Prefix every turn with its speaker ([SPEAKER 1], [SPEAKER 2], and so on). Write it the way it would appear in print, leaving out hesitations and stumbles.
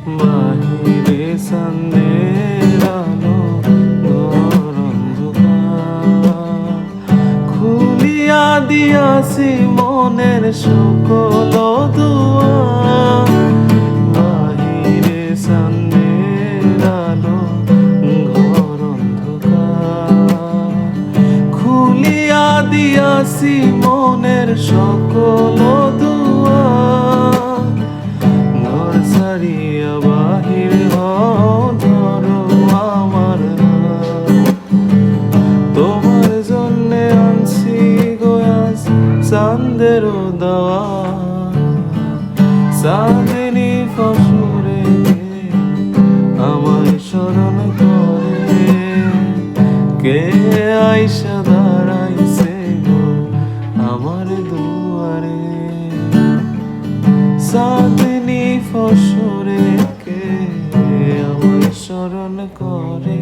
[SPEAKER 1] বাহিরে চাঁদের আলো ঘর অন্ধকার, খুলিয়া দিয়াছি মনের সকল দুয়ার। বাহিরে চাঁদের আলো ঘর অন্ধকার, খুলিয়া দিয়াছি মনের সকল দুয়ার। ঘর ছাড়িয়া বাহির হও, ধরো আমার হাত। তোমার জন্যে আনছি গোয়াস চাঁদেরও দাওয়া, চাঁদনি ফসরে আমায় স্মরণ করে। কে আইসা দাঁড়াইছে গো আমার দুয়ারে, চাঁদনি ফসরে কে আমায় স্মরণ করে।